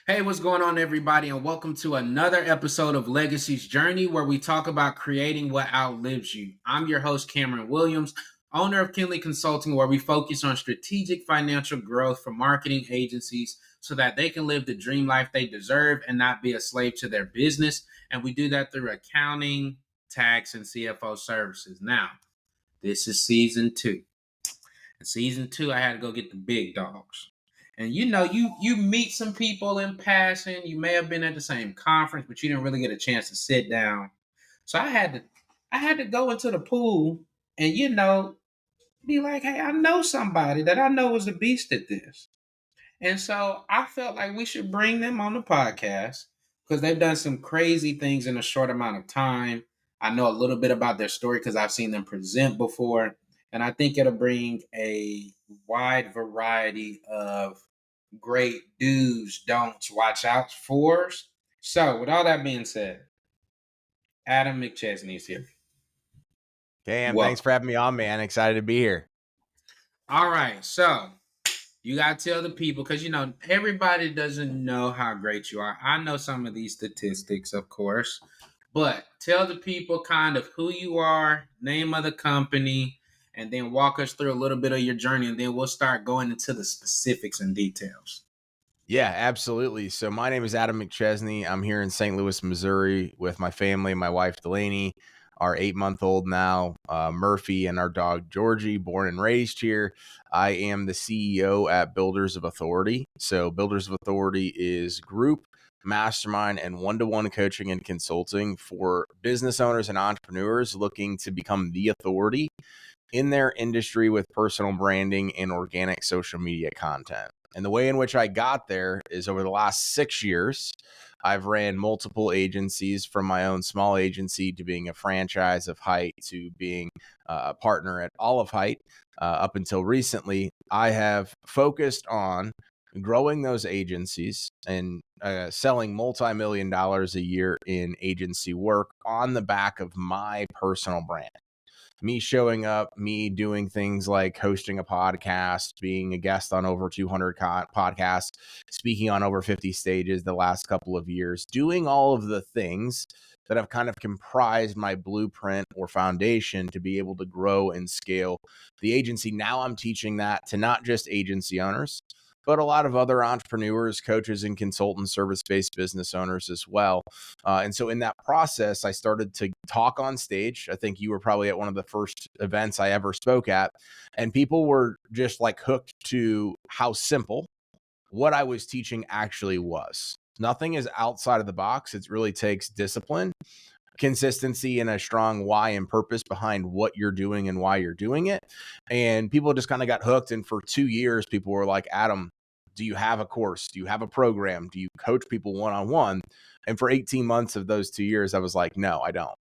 Hey, what's going on, everybody, and welcome to another episode of Legacy's Journey, where we talk about creating what outlives you. I'm your host, Cameron Williams, owner of Kinley Consulting, where we focus on strategic financial growth for marketing agencies so that they can live the dream life they deserve and not be a slave to their business. And we do that through accounting, tax, and CFO services. Now, this is season two. In season two, I had to go get the big dogs. And you meet some people in passing. You may have been at the same conference, but you didn't really get a chance to sit down. So I had to go into the pool and be like, hey, I know somebody that I know is a beast at this. And so I felt like we should bring them on the podcast because they've done some crazy things in a short amount of time. I know a little bit about their story because I've seen them present before. And I think it'll bring a wide variety of great do's, don'ts, watch out fors. So, with all that being said, Adam McChesney is here. Cam, thanks Welcome. for having me on, man. Excited to be here. All right. So, you got to tell the people because, everybody doesn't know how great you are. I know some of these statistics, of course, but tell the people kind of who you are, name of the company, and then walk us through a little bit of your journey, and then we'll start going into the specifics and details. Yeah, absolutely. So my name is Adam McChesney. I'm here in St. Louis, Missouri with my family, my wife, Delaney, our 8-month-old now, Murphy, and our dog, Georgie, born and raised here. I am the CEO at Builders of Authority. So Builders of Authority is group, mastermind, and one-to-one coaching and consulting for business owners and entrepreneurs looking to become the authority in their industry with personal branding and organic social media content. And the way in which I got there is over the last 6 years, I've ran multiple agencies, from my own small agency to being a franchise of Height to being a partner at all of Height. Up until recently, I have focused on growing those agencies and selling multi-million dollars a year in agency work on the back of my personal brand. Me showing up, me doing things like hosting a podcast, being a guest on over 200 podcasts, speaking on over 50 stages the last couple of years, doing all of the things that have kind of comprised my blueprint or foundation to be able to grow and scale the agency. Now I'm teaching that to not just agency owners, but a lot of other entrepreneurs, coaches, and consultant service-based business owners as well. And so in that process, I started to talk on stage. I think you were probably at one of the first events I ever spoke at, and people were just like hooked to how simple what I was teaching actually was. Nothing is outside of the box. It really takes discipline, consistency, and a strong why and purpose behind what you're doing and why you're doing it. And people just kind of got hooked. And for 2 years, people were like, Adam, do you have a course? Do you have a program? Do you coach people one-on-one? And for 18 months of those 2 years, I was like, no, I don't.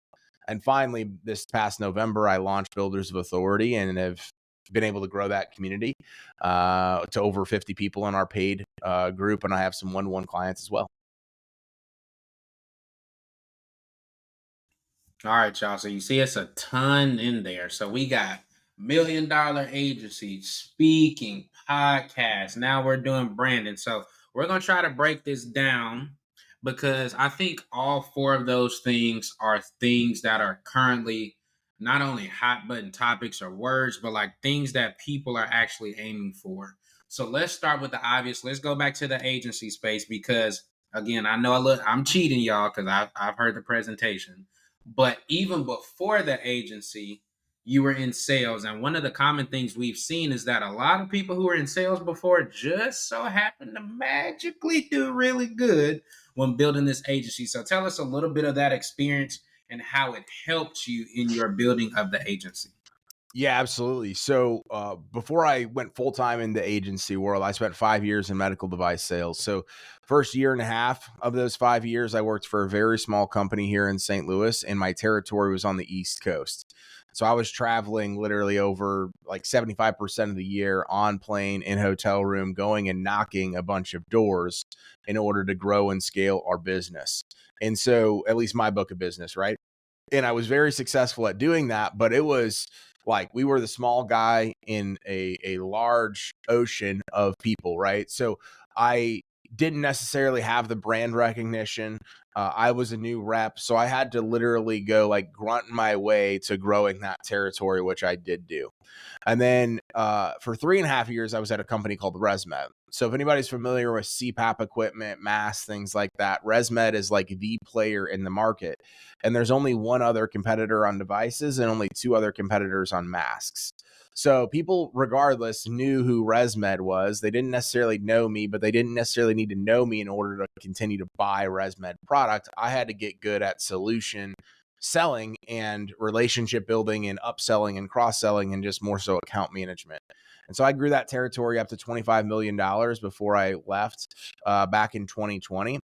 And finally, this past November, I launched Builders of Authority and have been able to grow that community to over 50 people in our paid group. And I have some one-on-one clients as well. All right, y'all. So you see it's a ton in there. So we got $1 million agencies, speaking, podcasts. Now we're doing branding. So we're going to try to break this down because I think all four of those things are things that are currently not only hot button topics or words, but like things that people are actually aiming for. So let's start with the obvious. Let's go back to the agency space because, again, I know I'm cheating y'all because I've heard the presentation. But even before the agency, you were in sales. And one of the common things we've seen is that a lot of people who were in sales before just so happen to magically do really good when building this agency. So tell us a little bit of that experience and how it helped you in your building of the agency. Yeah, absolutely. So before I went full-time in the agency world, I spent 5 years in medical device sales. So first year and a half of those 5 years, I worked for a very small company here in St. Louis, and my territory was on the East Coast. So I was traveling literally over like 75% of the year on plane, in hotel room, going and knocking a bunch of doors in order to grow and scale our business. And so at least my book of business, right? And I was very successful at doing that, but it was like we were the small guy in a large ocean of people, right? So I didn't necessarily have the brand recognition. I was a new rep, so I had to literally go like grunt my way to growing that territory, which I did do. And then for 3.5 years, I was at a company called ResMed. So if anybody's familiar with CPAP equipment, masks, things like that, ResMed is like the player in the market. And there's only one other competitor on devices and only two other competitors on masks. So people, regardless, knew who ResMed was. They didn't necessarily know me, but they didn't necessarily need to know me in order to continue to buy ResMed product. I had to get good at solution selling and relationship building and upselling and cross-selling and just more so account management. And so I grew that territory up to $25 million before I left back in 2020.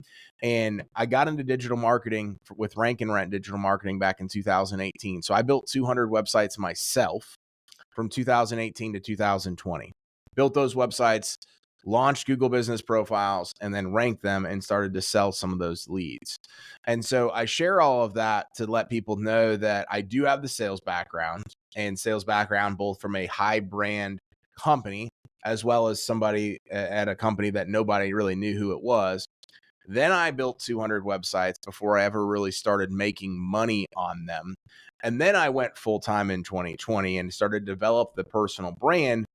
And I got into digital marketing with Rank and Rent digital marketing back in 2018. So I built 200 websites myself from 2018 to 2020. Built those websites, launched Google business profiles, and then ranked them and started to sell some of those leads. And so I share all of that to let people know that I do have the sales background both from a high brand company as well as somebody at a company that nobody really knew who it was. Then I built 200 websites before I ever really started making money on them. And then I went full time in 2020 and started to develop the personal brand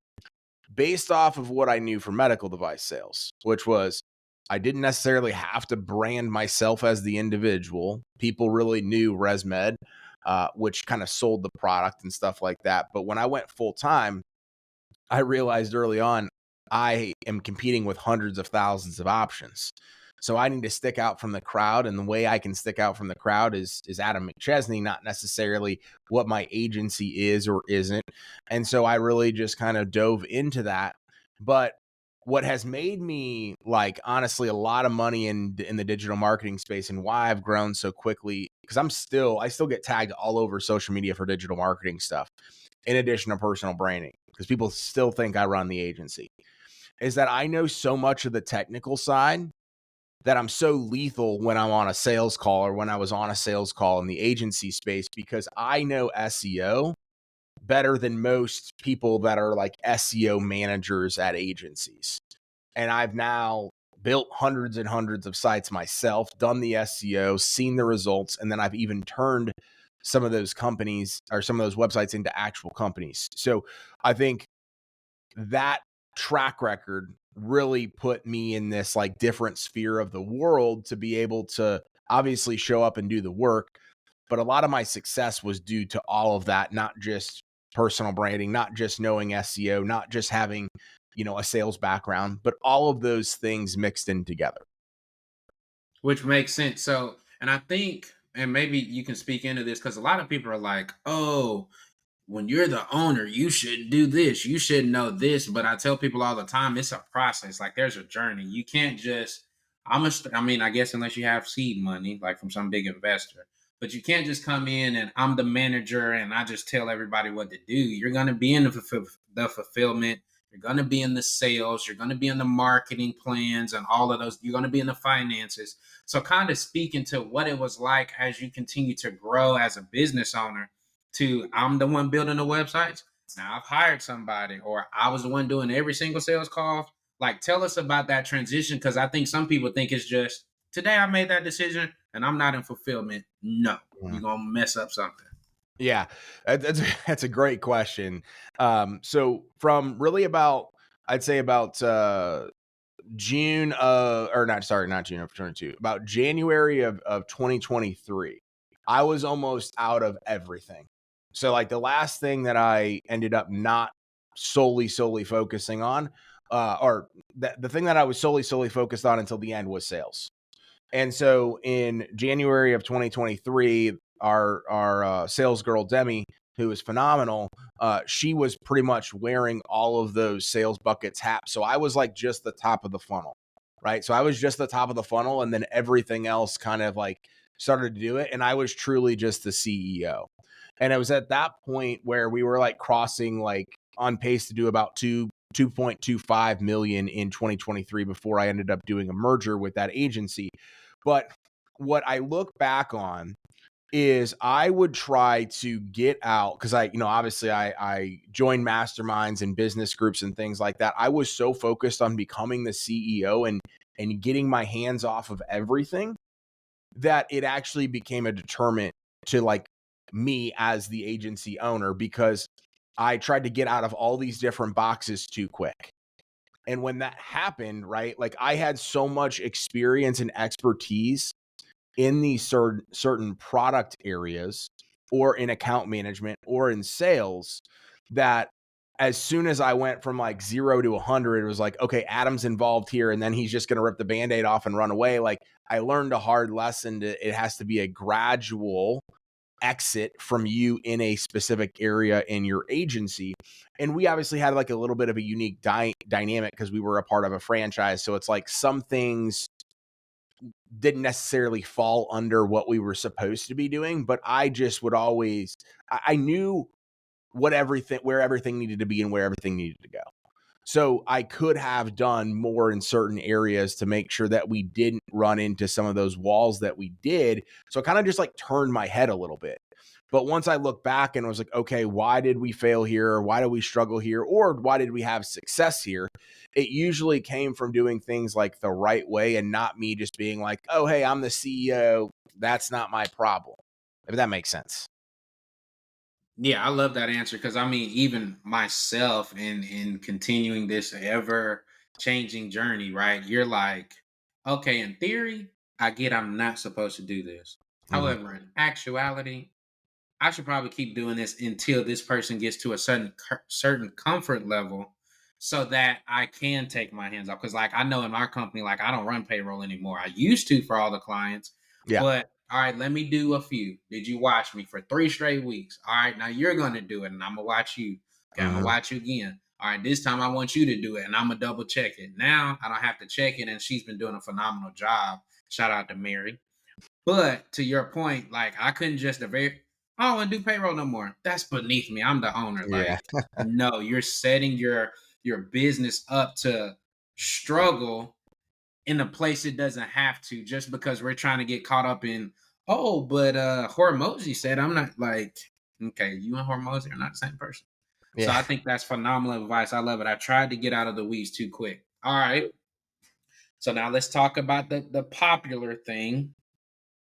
based off of what I knew from medical device sales, which was I didn't necessarily have to brand myself as the individual. People really knew ResMed, which kind of sold the product and stuff like that. But when I went full time, I realized early on I am competing with hundreds of thousands of options. So I need to stick out from the crowd. And the way I can stick out from the crowd is Adam McChesney, not necessarily what my agency is or isn't. And so I really just kind of dove into that. But what has made me like honestly a lot of money in the digital marketing space and why I've grown so quickly, because I still get tagged all over social media for digital marketing stuff, in addition to personal branding, because people still think I run the agency, is that I know so much of the technical side that I'm so lethal when I'm on a sales call or when I was on a sales call in the agency space, because I know SEO better than most people that are like SEO managers at agencies. And I've now built hundreds and hundreds of sites myself, done the SEO, seen the results, and then I've even turned some of those companies or some of those websites into actual companies. So I think that track record really put me in this like different sphere of the world to be able to obviously show up and do the work. But a lot of my success was due to all of that, not just personal branding, not just knowing SEO, not just having, a sales background, but all of those things mixed in together. Which makes sense. So, and I think, and maybe you can speak into this because a lot of people are like, oh, when you're the owner, you should do this, you should know this. But I tell people all the time, it's a process. Like there's a journey. You can't just, I mean, I guess unless you have seed money, like from some big investor, but you can't just come in and I'm the manager and I just tell everybody what to do. You're going to be in the fulfillment. You're going to be in the sales. You're going to be in the marketing plans and all of those. You're going to be in the finances. So kind of speaking to what it was like as you continue to grow as a business owner to I'm the one building the websites. Now I've hired somebody, or I was the one doing every single sales call. Like, tell us about that transition because I think some people think it's just today I made that decision and I'm not in fulfillment. No, you're gonna mess up something. Yeah, that's a great question. So from really about, I'd say about June or not, sorry, not June of 22, about January of 2023, I was almost out of everything. So like the last thing that I ended up not solely focusing on, or the thing that I was solely focused on until the end was sales. And so in January of 2023, our sales girl Demi, who is phenomenal, she was pretty much wearing all of those sales buckets hats. So I was like just the top of the funnel, right? So I was just the top of the funnel, and then everything else kind of like started to do it, and I was truly just the CEO. And it was at that point where we were like crossing like on pace to do about 2.25 million in 2023 before I ended up doing a merger with that agency. But what I look back on is I would try to get out because obviously I joined masterminds and business groups and things like that. I was so focused on becoming the CEO and and getting my hands off of everything, that it actually became a deterrent to like me as the agency owner, because I tried to get out of all these different boxes too quick. And when that happened, right, like I had so much experience and expertise in these certain product areas or in account management or in sales, that as soon as I went from like 0 to 100, it was like, okay, Adam's involved here, and then he's just going to rip the Band-Aid off and run away. Like I learned a hard lesson. It has to be a gradual exit from you in a specific area in your agency. And we obviously had like a little bit of a unique dynamic because we were a part of a franchise. So it's like some things didn't necessarily fall under what we were supposed to be doing, but I just would always, I knew where everything needed to be and where everything needed to go. So I could have done more in certain areas to make sure that we didn't run into some of those walls that we did. So it kind of just like turned my head a little bit. But once I look back and was like, okay, why did we fail here? Why did we struggle here? Or why did we have success here? It usually came from doing things like the right way and not me just being like, oh, hey, I'm the CEO. That's not my problem. If that makes sense. Yeah, I love that answer because I mean, even myself in continuing this ever changing journey, right? You're like, okay, in theory, I get I'm not supposed to do this. Mm-hmm. However, in actuality, I should probably keep doing this until this person gets to a certain comfort level so that I can take my hands off. Because like I know in our company, like I don't run payroll anymore. I used to for all the clients, Yeah. but all right, let me do a few. Did you watch me for 3 straight weeks? All right, now you're gonna do it, and I'm gonna watch you. Okay, I'm gonna Mm-hmm. watch you again. All right, this time I want you to do it, and I'm gonna double check it. Now I don't have to check it, and she's been doing a phenomenal job. Shout out to Mary. But to your point, like I couldn't just I don't want to do payroll no more. That's beneath me. I'm the owner. Yeah. Like, no, you're setting your business up to struggle in a place it doesn't have to, just because we're trying to get caught up in, oh, but Hormozy said I'm not like, okay, you and Hormozy are not the same person. So Yeah. I think that's phenomenal advice. I love it. I tried to get out of the weeds too quick. All right. So now let's talk about the popular thing.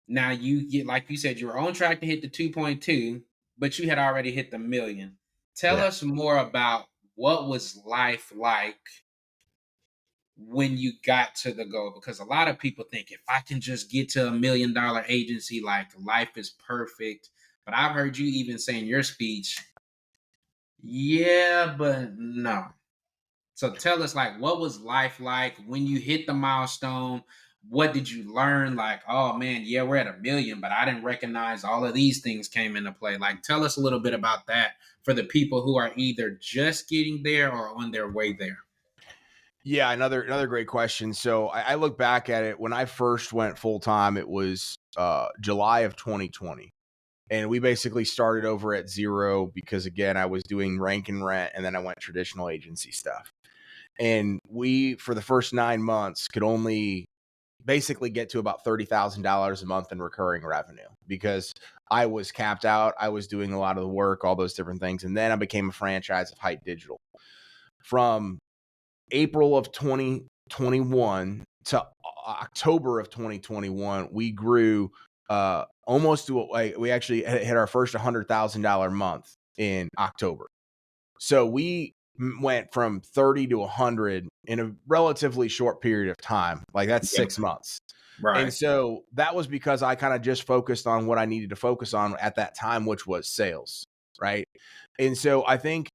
Now you get, like you said, you were on track to hit the 2.2, but you had already hit the million. Tell Yeah. us more about what was life like when you got to the goal, because a lot of people think if I can just get to $1 million agency, like life is perfect. But I've heard you even say in your speech, yeah, but no. So tell us, like, what was life like when you hit the milestone? What did you learn? Like, oh man, yeah, we're at 1 million, but I didn't recognize all of these things came into play. Like, tell us a little bit about that for the people who are either just getting there or on their way there. Yeah, another great question. So I look back at it when I first went full time. It was July of 2020, and we basically started over at zero because again I was doing rank and rent, and then I went traditional agency stuff. And we, for the first 9 months, could only basically get to about $30,000 a month in recurring revenue because I was capped out. I was doing a lot of the work, all those different things, and then I became a franchise of Hype Digital from April of 2021 to October of 2021, we grew almost to like we actually hit our first $100,000 month in October. So we went from 30 to 100 in a relatively short period of time. Like that's Yeah. 6 months. And Right. so that was because I kind of just focused on what I needed to focus on at that time, which was sales. Right. And so I think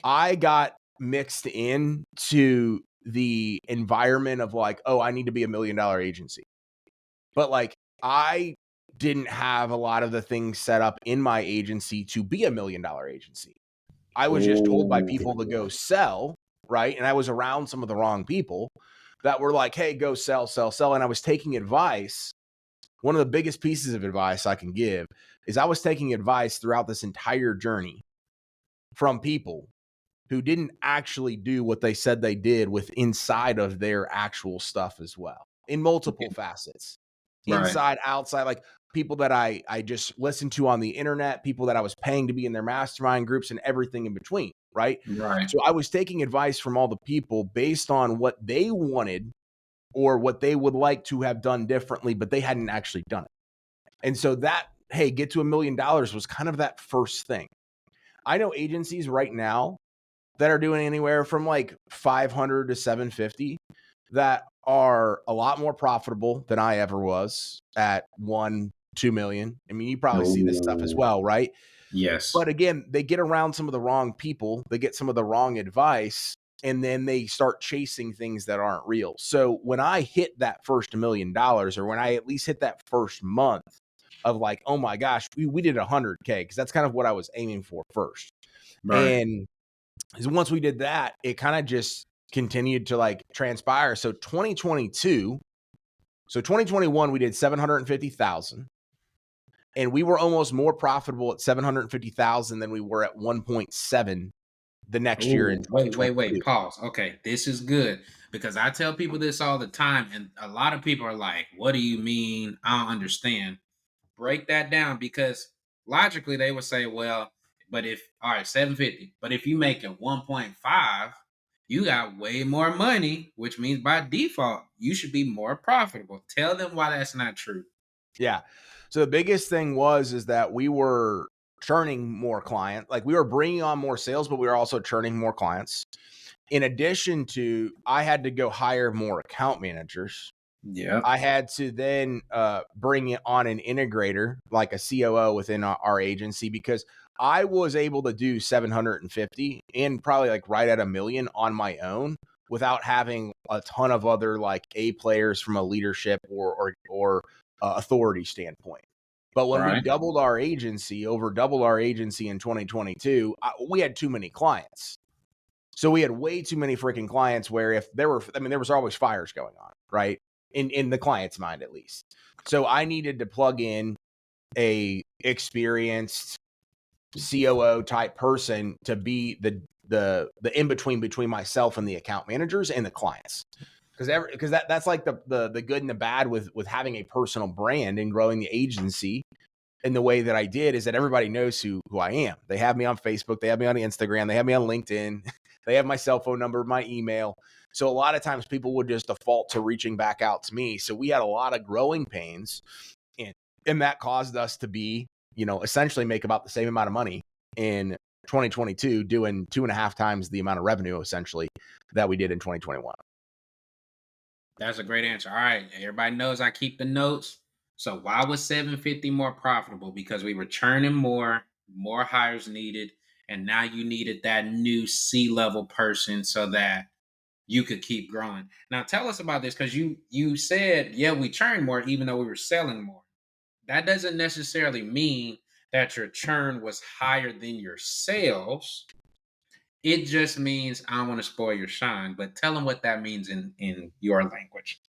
I got mixed into the environment of like, oh, I need to be $1 million agency. But like, I didn't have a lot of the things set up in my agency to be $1 million agency. I was just told by people to go sell, right? And I was around some of the wrong people that were like, hey, go sell, sell, sell. And I was taking advice. One of the biggest pieces of advice I can give is I was taking advice throughout this entire journey from people who didn't actually do what they said they did with inside of their actual stuff as well in multiple facets, Right. inside, outside, like people that I just listened to on the internet, people that I was paying to be in their mastermind groups and everything in between. Right. Right. So I was taking advice from all the people based on what they wanted or what they would like to have done differently, but they hadn't actually done it. And so that, hey, get to $1 million was kind of that first thing. I know agencies right now that are doing anywhere from like 500 to 750 that are a lot more profitable than I ever was at 1-2 million. I mean, you probably see this stuff as well, right? Yes. But again, they get around some of the wrong people, they get some of the wrong advice, and then they start chasing things that aren't real. So when I hit that first $1 million, or when I at least hit that first month of like, oh my gosh, we did 100K, because that's kind of what I was aiming for first. Right. And once we did that, it kind of just continued to like transpire. So 2021, we did 750,000. And we were almost more profitable at 750,000 than we were at 1.7 the next year in Oh, wait. 2022. Pause. Okay, this is good because I tell people this all the time, and a lot of people are like, "What do you mean? I don't understand." Break that down because logically they would say, "Well, but if all right, 750, but if you make it 1.5, you got way more money, which means by default you should be more profitable." Tell them why that's not true. Yeah. So the biggest thing is that we were churning more clients. Like we were bringing on more sales, but we were also churning more clients. In addition to, I had to go hire more account managers. Yeah. I had to then bring on an integrator, like a COO within our agency, because I was able to do 750 and probably like right at $1 million on my own without having a ton of other like A players from a leadership or authority standpoint. But when we Right. doubled our agency in 2022, we had too many clients. So we had way too many freaking clients where if there was always fires going on, right? In the client's mind, at least. So I needed to plug in a experienced COO type person to be the in between myself and the account managers and the clients. Because that's like the good and the bad with having a personal brand and growing the agency in the way that I did is that everybody knows who I am. They have me on Facebook, they have me on Instagram, they have me on LinkedIn, they have my cell phone number, my email. So a lot of times people would just default to reaching back out to me. So we had a lot of growing pains, and that caused us to be, essentially make about the same amount of money in 2022, doing 2.5 times the amount of revenue essentially that we did in 2021. That's a great answer. All right. Everybody knows I keep the notes. So why was 750 more profitable? Because we were churning more hires needed, and now you needed that new C-level person so that you could keep growing. Now tell us about this because you said, yeah, we churned more even though we were selling more. That doesn't necessarily mean that your churn was higher than your sales. It just means I don't want to spoil your shine, but tell them what that means in your language.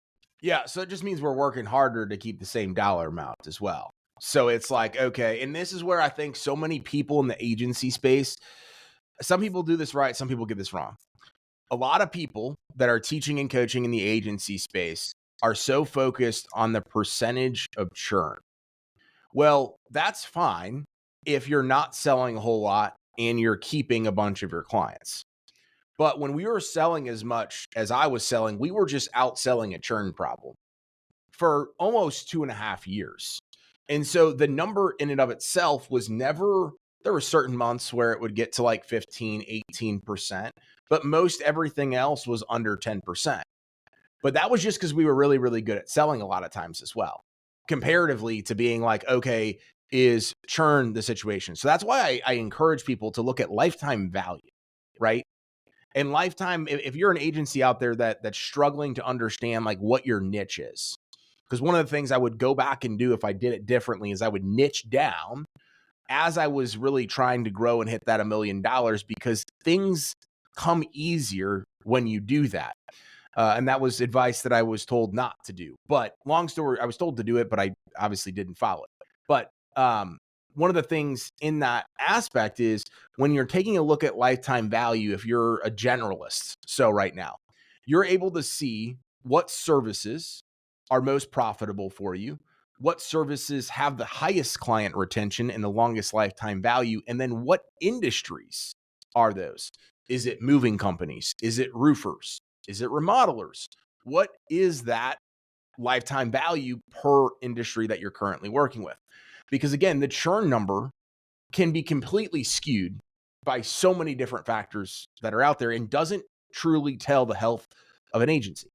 Yeah, so it just means we're working harder to keep the same dollar amount as well. So it's like, okay, and this is where I think so many people in the agency space, some people do this right, some people get this wrong. A lot of people that are teaching and coaching in the agency space are so focused on the percentage of churn. Well, that's fine if you're not selling a whole lot and you're keeping a bunch of your clients. But when we were selling as much as I was selling, we were just outselling a churn problem for almost 2.5 years. And so the number in and of itself was never, there were certain months where it would get to like 15, 18%, but most everything else was under 10%. But that was just because we were really, really good at selling a lot of times as well, comparatively to being like, okay, is churn the situation? So that's why I encourage people to look at lifetime value, right? And lifetime, if you're an agency out there that's struggling to understand like what your niche is, because one of the things I would go back and do if I did it differently is I would niche down as I was really trying to grow and hit that $1 million, because things come easier when you do that. And that was advice that I was told not to do. But long story, I was told to do it, but I obviously didn't follow it. But one of the things in that aspect is when you're taking a look at lifetime value, if you're a generalist, so right now, you're able to see what services are most profitable for you, what services have the highest client retention and the longest lifetime value, and then what industries are those? Is it moving companies? Is it roofers? Is it remodelers? what is that lifetime value per industry that you're currently working with? Because again, the churn number can be completely skewed by so many different factors that are out there and doesn't truly tell the health of an agency.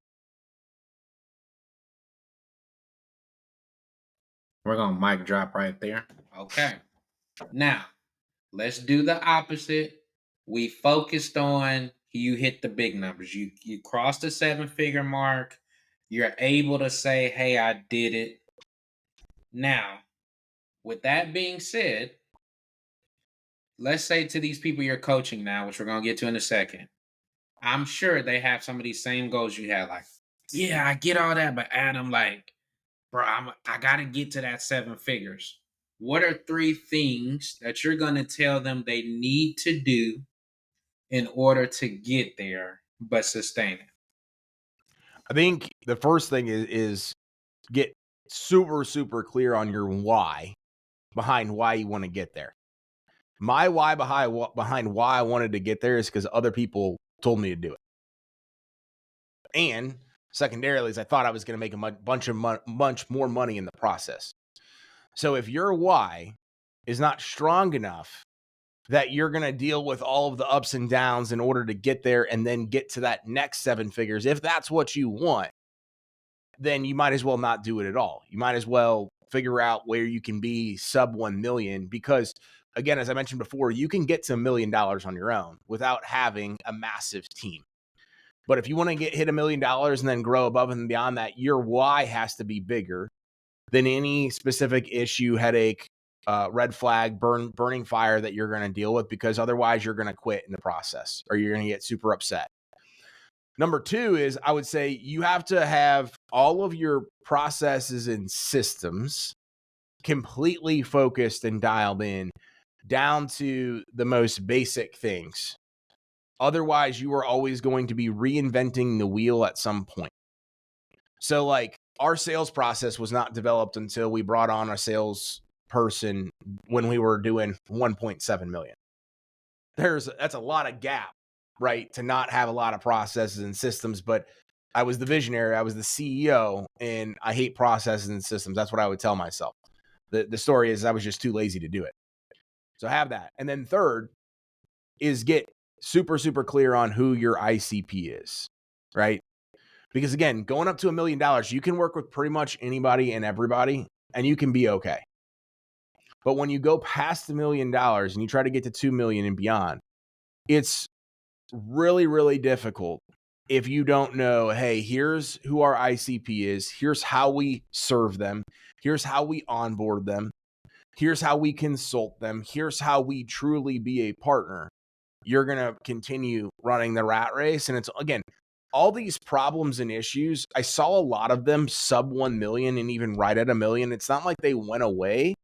We're going to mic drop right there. Okay. Now, let's do the opposite. We focused on you hit the big numbers. You crossed the 7-figure mark. You're able to say, "Hey, I did it." Now, with that being said, let's say to these people you're coaching now, which we're going to get to in a second, I'm sure they have some of these same goals you had. Like, yeah, I get all that, but Adam, like, bro, I got to get to that 7 figures. What are 3 things that you're going to tell them they need to do in order to get there, but sustain it? I think the first thing is get super clear on your why behind why you want to get there. My why behind why I wanted to get there is because other people told me to do it. And secondarily, is I thought I was going to make a bunch more money in the process. So if your why is not strong enough that you're going to deal with all of the ups and downs in order to get there and then get to that next 7 figures, if that's what you want, then you might as well not do it at all. You might as well figure out where you can be sub 1 million, because again, as I mentioned before, you can get to $1 million on your own without having a massive team. But if you want to hit $1 million and then grow above and beyond that, your why has to be bigger than any specific issue, headache, red flag, burning fire that you're going to deal with, because otherwise you're going to quit in the process or you're going to get super upset. Number 2 is, I would say you have to have all of your processes and systems completely focused and dialed in down to the most basic things. Otherwise, you are always going to be reinventing the wheel at some point. So like our sales process was not developed until we brought on a sales person when we were doing 1.7 million. That's a lot of gap, right? To not have a lot of processes and systems, but I was the visionary, I was the CEO, and I hate processes and systems. That's what I would tell myself. The story is I was just too lazy to do it. So have that. And then third is get super clear on who your ICP is, right? Because again, going up to $1 million, you can work with pretty much anybody and everybody, and you can be okay. But when you go past $1 million and you try to get to 2 million and beyond, it's really difficult if you don't know, hey, here's who our ICP is, here's how we serve them, here's how we onboard them, here's how we consult them, here's how we truly be a partner. You're going to continue running the rat race. And it's, again, all these problems and issues, I saw a lot of them sub 1 million and even right at $1 million. It's not like they went away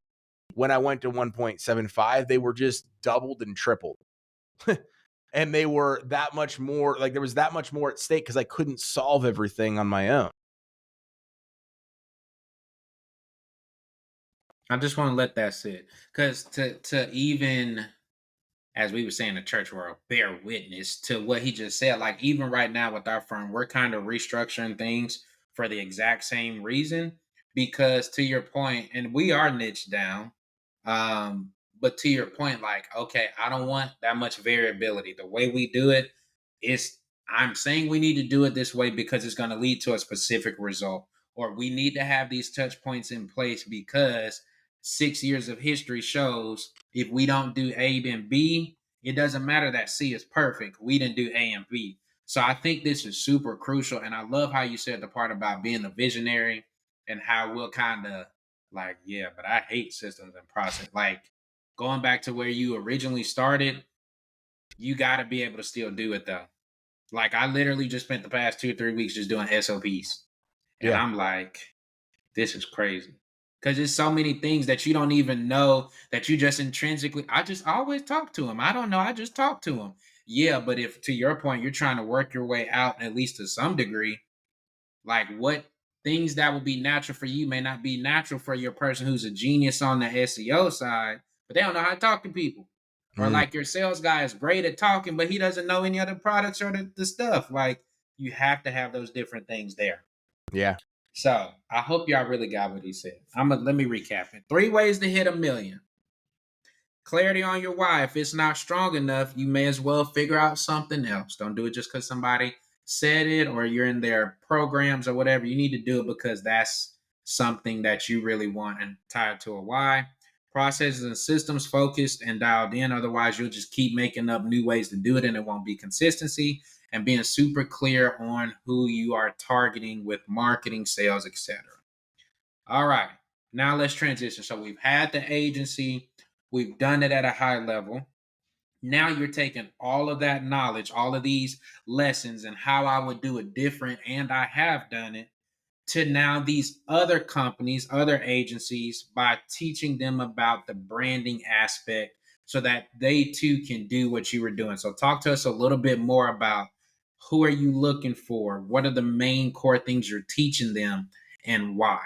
when I went to 1.75. They were just doubled and tripled. And they were that much more, like there was that much more at stake because I couldn't solve everything on my own. I just want to let that sit, because to even, as we were saying in the church world, bear witness to what he just said. Like, even right now with our firm, we're kind of restructuring things for the exact same reason. Because to your point, and we are niched down, but to your point, like, okay, I don't want that much variability. The way we do it is, I'm saying we need to do it this way because it's going to lead to a specific result, or we need to have these touch points in place because 6 years of history shows if we don't do A and B, it doesn't matter that C is perfect. We didn't do A and B. So I think this is super crucial. And I love how you said the part about being a visionary and how we'll kind of like, yeah, but I hate systems and process. Like, going back to where you originally started, you got to be able to still do it though. Like, I literally just spent the past 2 or 3 weeks just doing SOPs. And Yeah. I'm like, this is crazy. Because there's so many things that you don't even know that you just intrinsically, I just always talk to him. I don't know. I just talk to him. Yeah. But if, to your point, you're trying to work your way out, at least to some degree, like, what things that will be natural for you may not be natural for your person who's a genius on the SEO side, but they don't know how to talk to people. Or Mm. like your sales guy is great at talking, but he doesn't know any other products or the stuff. Like, You have to have those different things there. Yeah. So I hope y'all really got what he said. Let me recap it. 3 ways to hit a million. Clarity on your why. If it's not strong enough, you may as well figure out something else. Don't do it just because somebody said it or you're in their programs or whatever. You need to do it because that's something that you really want and tied to a why. Processes and systems focused and dialed in. Otherwise, you'll just keep making up new ways to do it and it won't be consistency. And being super clear on who you are targeting with marketing, sales, etc. All right. Now let's transition. So we've had the agency, we've done it at a high level. Now you're taking all of that knowledge, all of these lessons, and how I would do it different, and I have done it to now these other companies, other agencies, by teaching them about the branding aspect so that they too can do what you were doing. So talk to us a little bit more about who are you looking for? What are the main core things you're teaching them and why?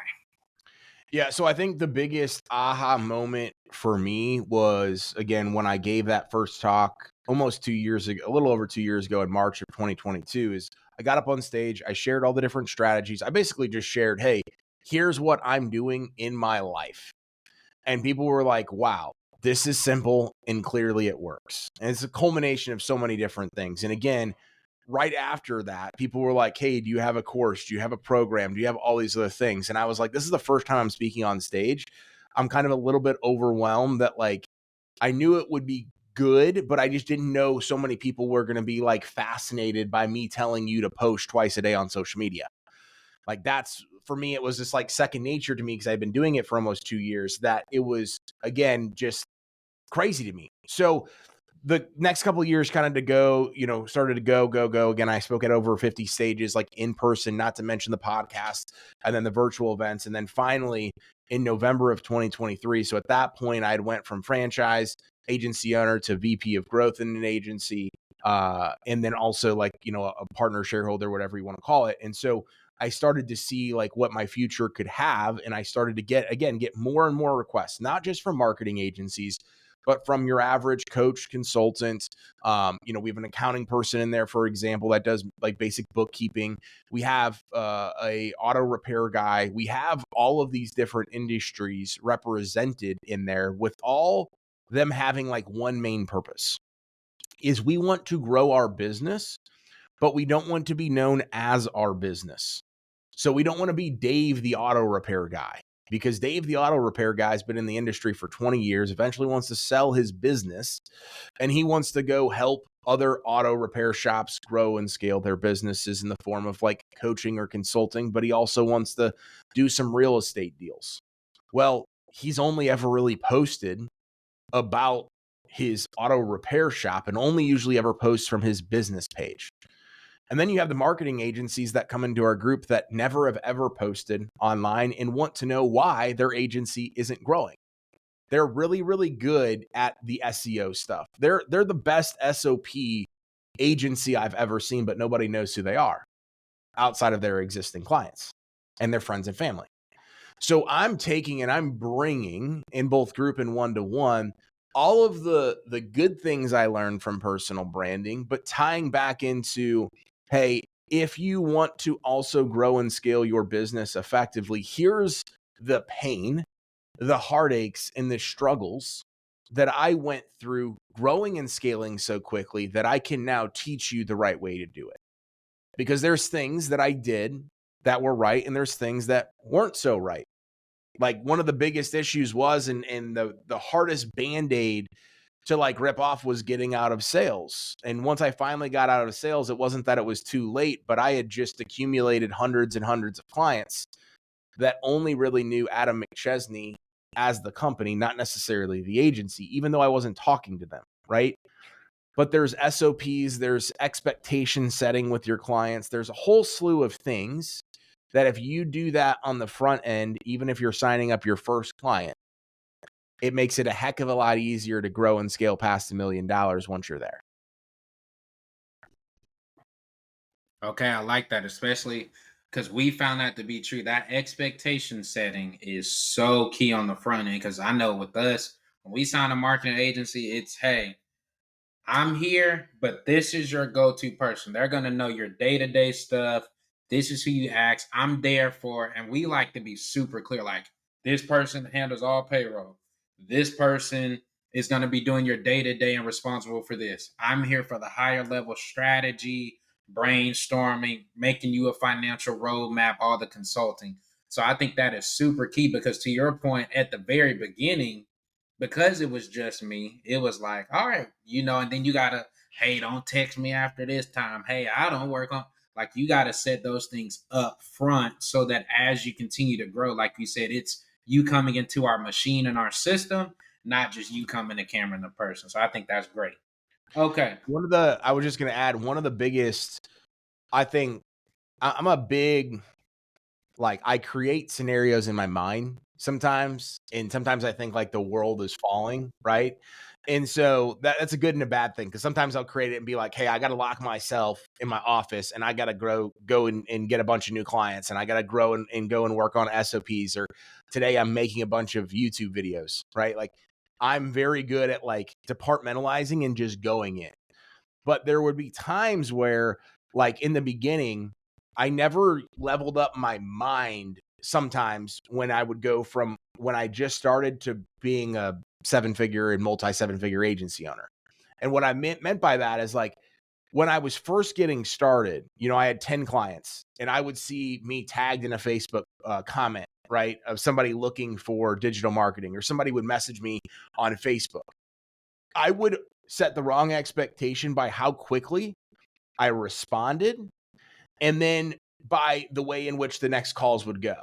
Yeah, so I think the biggest aha moment for me was, again, when I gave that first talk almost 2 years ago, a little over 2 years ago in March of 2022, is I got up on stage, I shared all the different strategies. I basically just shared, hey, here's what I'm doing in my life. And people were like, wow, this is simple and clearly it works. And it's a culmination of so many different things. And again, right after that, people were like, hey, do you have a course? Do you have a program? Do you have all these other things? And I was like, this is the first time I'm speaking on stage. I'm kind of a little bit overwhelmed that, like, I knew it would be good, but I just didn't know so many people were going to be like fascinated by me telling you to post twice a day on social media. Like, that's, for me, it was just like second nature to me because I've been doing it for almost 2 years, that it was, again, just crazy to me. So the next couple of years kind of to go, started to go. Again, I spoke at over 50 stages, like in person, not to mention the podcast and then the virtual events. And then finally in November of 2023. So at that point, I went from franchise agency owner to VP of growth in an agency. And then also, like, a partner, shareholder, whatever you want to call it. And so I started to see like what my future could have. And I started to get more and more requests, not just from marketing agencies, but from your average coach, consultant. We have an accounting person in there, for example, that does like basic bookkeeping. We have a auto repair guy. We have all of these different industries represented in there, with all them having like one main purpose: is we want to grow our business, but we don't want to be known as our business. So we don't want to be Dave the auto repair guy, because Dave the auto repair guy has been in the industry for 20 years, eventually wants to sell his business, and he wants to go help other auto repair shops grow and scale their businesses in the form of like coaching or consulting, but he also wants to do some real estate deals. Well, he's only ever really posted about his auto repair shop and only usually ever posts from his business page. And then you have the marketing agencies that come into our group that never have ever posted online and want to know why their agency isn't growing. They're really, really good at the SEO stuff. They're the best SOP agency I've ever seen, but nobody knows who they are outside of their existing clients and their friends and family. So I'm taking and I'm bringing, in both group and one-to-one, all of the good things I learned from personal branding, but tying back into, hey, if you want to also grow and scale your business effectively, here's the pain, the heartaches, and the struggles that I went through growing and scaling so quickly that I can now teach you the right way to do it. Because there's things that I did that were right, and there's things that weren't so right. Like, one of the biggest issues was, and the hardest Band-Aid to like rip off, was getting out of sales. And once I finally got out of sales, it wasn't that it was too late, but I had just accumulated hundreds and hundreds of clients that only really knew Adam McChesney as the company, not necessarily the agency, even though I wasn't talking to them, right? But there's SOPs, there's expectation setting with your clients. There's a whole slew of things that if you do that on the front end, even if you're signing up your first client, it makes it a heck of a lot easier to grow and scale past $1 million once you're there. Okay, I like that, especially because we found that to be true. That expectation setting is so key on the front end. Because I know with us, when we sign a marketing agency, it's hey, I'm here, but this is your go-to person. They're gonna know your day-to-day stuff. This is who you ask. I'm there for, and we like to be super clear. Like this person handles all payroll. This person is gonna be doing your day-to-day and responsible for this. I'm here for the higher level strategy, brainstorming, making you a financial roadmap, all the consulting. So I think that is super key because to your point at the very beginning, because it was just me, it was like, all right, and then you gotta, hey, don't text me after this time. Hey, I don't work on like you gotta set those things up front so that as you continue to grow, like you said, it's you coming into our machine and our system, not just you coming to Cameron the person. So I think that's great. Okay. I was just going to add one of the biggest, I think I'm a big, like I create scenarios in my mind sometimes. And sometimes I think like the world is falling. Right. And so that's a good and a bad thing. Cause sometimes I'll create it and be like, hey, I got to lock myself in my office and I got to go and get a bunch of new clients. And I got to grow and go and work on SOPs. Or today I'm making a bunch of YouTube videos. Right. Like I'm very good at like departmentalizing and just going in. But there would be times where, like in the beginning, I never leveled up my mind sometimes when I would go from when I just started to being a 7-figure and multi 7-figure agency owner. And what I meant by that is like when I was first getting started, I had 10 clients and I would see me tagged in a Facebook comment, right, of somebody looking for digital marketing, or somebody would message me on Facebook. I would set the wrong expectation by how quickly I responded and then by the way in which the next calls would go.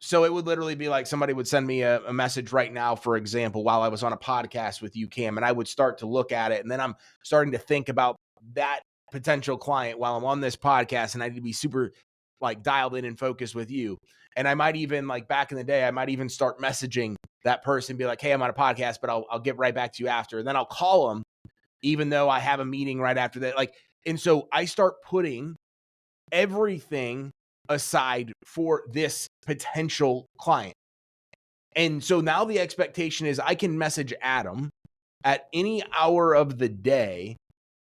So it would literally be like somebody would send me a message right now, for example, while I was on a podcast with you, Cam, and I would start to look at it. And then I'm starting to think about that potential client while I'm on this podcast. And I need to be super like dialed in and focused with you. And I might even, like back in the day, I might even start messaging that person, be like, hey, I'm on a podcast, but I'll get right back to you after. And then I'll call them, even though I have a meeting right after that. Like, and so I start putting everything aside for this potential client. And so now the expectation is I can message Adam at any hour of the day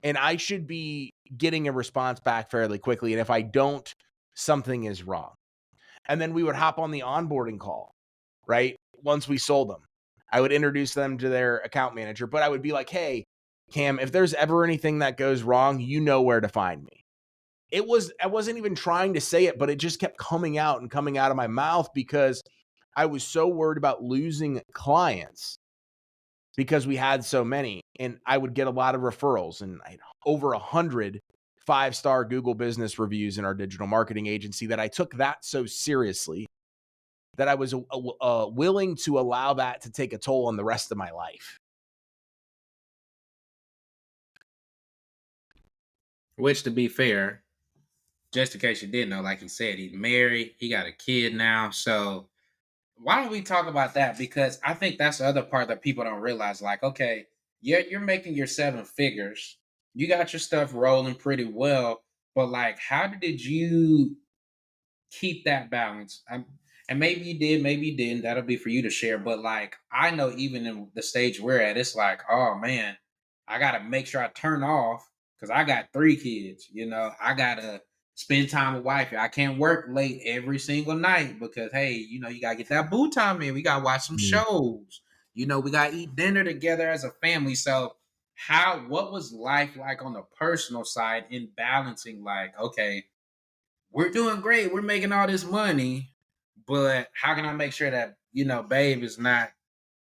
and I should be getting a response back fairly quickly. And if I don't, something is wrong. And then we would hop on the onboarding call, right? Once we sold them, I would introduce them to their account manager, but I would be like, hey, Cam, if there's ever anything that goes wrong, you know where to find me. I wasn't even trying to say it, but it just kept coming out and coming out of my mouth because I was so worried about losing clients because we had so many. And I would get a lot of referrals, and I had over 100 5-star Google business reviews in our digital marketing agency that I took that so seriously that I was willing to allow that to take a toll on the rest of my life. Which, to be fair, just in case you didn't know, like he said, he's married, he got a kid now. So why don't we talk about that? Because I think that's the other part that people don't realize. Like, okay, yeah, you're making your 7 figures, you got your stuff rolling pretty well, but like, how did you keep that balance? And maybe you did, maybe you didn't. That'll be for you to share. But like, I know even in the stage we're at, it's like, oh man, I gotta make sure I turn off because I got 3 kids. I gotta spend time with wife. I can't work late every single night because hey, you gotta get that boo time in. We gotta watch some Mm. shows. We gotta eat dinner together as a family. So what was life like on the personal side in balancing like, okay, we're doing great. We're making all this money, but how can I make sure that babe is not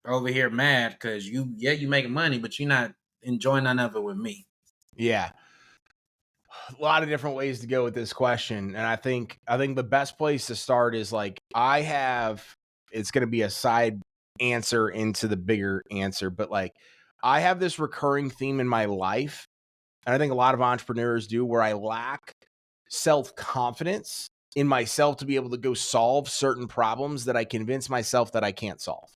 over here mad because you making money, but you're not enjoying none of it with me. Yeah. A lot of different ways to go with this question. And I think the best place to start is like it's going to be a side answer into the bigger answer, but like I have this recurring theme in my life, and I think a lot of entrepreneurs do, where I lack self-confidence in myself to be able to go solve certain problems that I convince myself that I can't solve.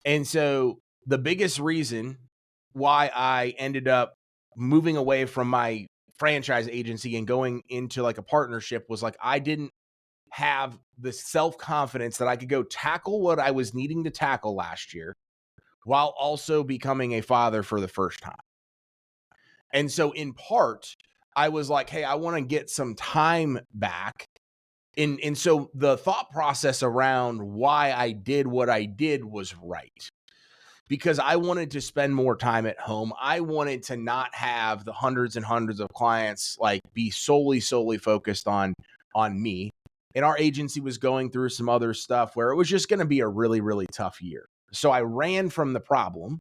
And so the biggest reason why I ended up moving away from my franchise agency and going into like a partnership was like I didn't have the self-confidence that I could go tackle what I was needing to tackle last year while also becoming a father for the first time. And so in part, I was like, hey, I want to get some time back. And so the thought process around why I did what I did was right. Because I wanted to spend more time at home. I wanted to not have the hundreds and hundreds of clients like be solely focused on me. And our agency was going through some other stuff where it was just going to be a really, really tough year. So I ran from the problem